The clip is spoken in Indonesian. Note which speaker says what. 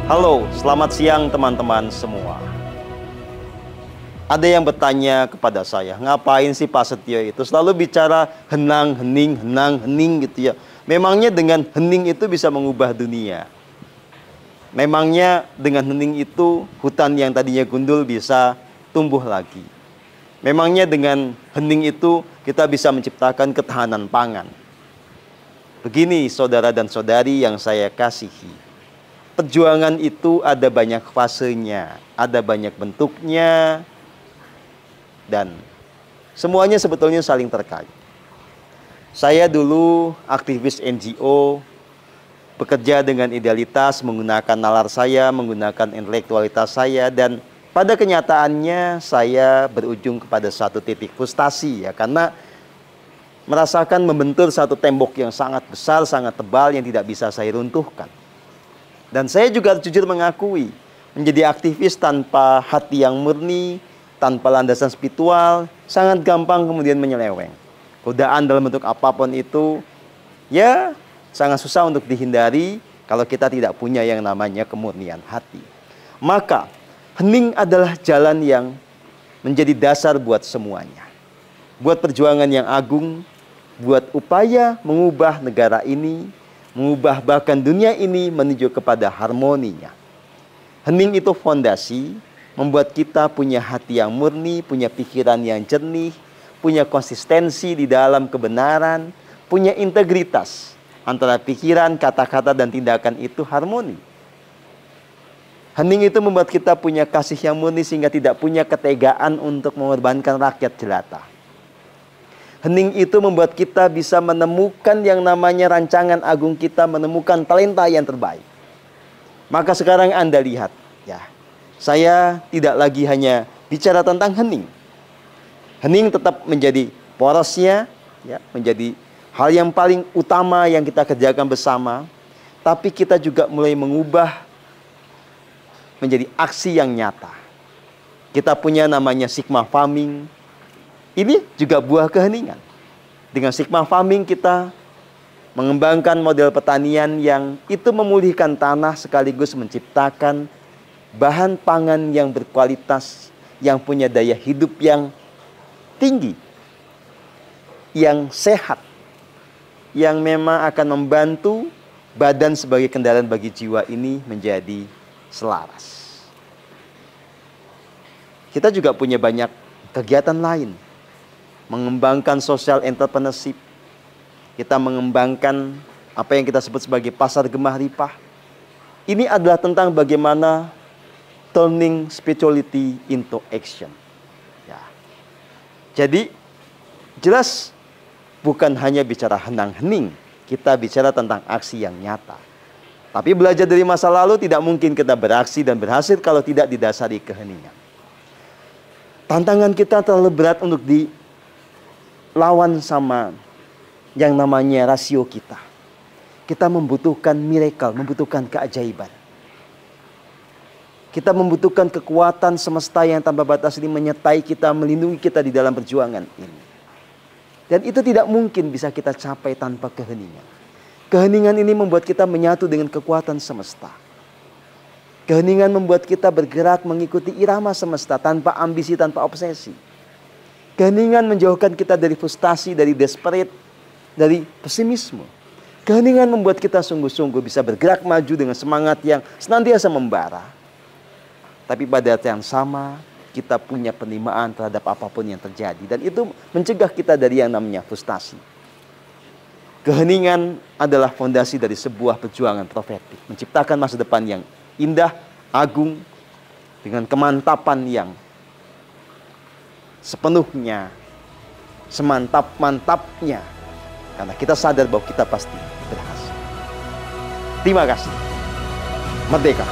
Speaker 1: Halo, selamat siang teman-teman semua. Ada yang bertanya kepada saya, ngapain sih Pak Setio itu selalu bicara henang, hening gitu ya. Memangnya dengan hening itu bisa mengubah dunia. Memangnya dengan hening itu hutan yang tadinya gundul bisa tumbuh lagi. Memangnya dengan hening itu kita bisa menciptakan ketahanan pangan. Begini saudara dan saudari yang saya kasihi. Perjuangan itu ada banyak fasenya, ada banyak bentuknya, dan semuanya sebetulnya saling terkait. Saya dulu aktivis NGO, bekerja dengan idealitas, menggunakan nalar saya, menggunakan intelektualitas saya, dan pada kenyataannya saya berujung kepada satu titik frustasi ya, karena merasakan membentur satu tembok yang sangat besar, sangat tebal yang tidak bisa saya runtuhkan. Dan saya juga jujur mengakui, menjadi aktivis tanpa hati yang murni, tanpa landasan spiritual, sangat gampang kemudian menyeleweng. Godaan dalam bentuk apapun itu, ya sangat susah untuk dihindari kalau kita tidak punya yang namanya kemurnian hati. Maka, hening adalah jalan yang menjadi dasar buat semuanya. Buat perjuangan yang agung, buat upaya mengubah negara ini, mengubah bahkan dunia ini menuju kepada harmoninya. Hening itu fondasi, membuat kita punya hati yang murni, punya pikiran yang jernih, punya konsistensi di dalam kebenaran, punya integritas antara pikiran, kata-kata, dan tindakan itu harmoni. Hening itu membuat kita punya kasih yang murni sehingga tidak punya ketegaan untuk mengorbankan rakyat jelata. Hening itu membuat kita bisa menemukan yang namanya rancangan agung kita, menemukan talenta yang terbaik. Maka sekarang Anda lihat, ya, saya tidak lagi hanya bicara tentang hening. Hening tetap menjadi porosnya, ya, menjadi hal yang paling utama yang kita kerjakan bersama. Tapi kita juga mulai mengubah menjadi aksi yang nyata. Kita punya namanya Sigma Farming. Ini juga buah keheningan. Dengan Sigma Farming kita mengembangkan model pertanian yang itu memulihkan tanah sekaligus menciptakan bahan pangan yang berkualitas, yang punya daya hidup yang tinggi, yang sehat, yang memang akan membantu badan sebagai kendaraan bagi jiwa ini menjadi selaras. Kita juga punya banyak kegiatan lain. Mengembangkan social entrepreneurship. Kita mengembangkan apa yang kita sebut sebagai pasar gemah ripah. Ini adalah tentang bagaimana turning spirituality into action. Ya. Jadi jelas bukan hanya bicara henang-hening, kita bicara tentang aksi yang nyata. Tapi belajar dari masa lalu tidak mungkin kita beraksi dan berhasil kalau tidak didasari keheningan. Tantangan kita terlalu berat untuk dilawan sama yang namanya rasio kita. Kita membutuhkan miracle, membutuhkan keajaiban. Kita membutuhkan kekuatan semesta yang tanpa batas ini menyertai kita, melindungi kita di dalam perjuangan ini. Dan itu tidak mungkin bisa kita capai tanpa keheningan. Keheningan ini membuat kita menyatu dengan kekuatan semesta. Keheningan membuat kita bergerak mengikuti irama semesta tanpa ambisi, tanpa obsesi. Keheningan menjauhkan kita dari frustasi, dari desperate, dari pesimisme. Keheningan membuat kita sungguh-sungguh bisa bergerak maju dengan semangat yang senantiasa membara. Tapi pada saat yang sama, kita punya penerimaan terhadap apapun yang terjadi. Dan itu mencegah kita dari yang namanya frustasi. Keheningan adalah fondasi dari sebuah perjuangan profetik. Menciptakan masa depan yang indah, agung, dengan kemantapan yang sepenuhnya, semantap-mantapnya. Karena kita sadar bahwa kita pasti berhasil. Terima kasih. Merdeka.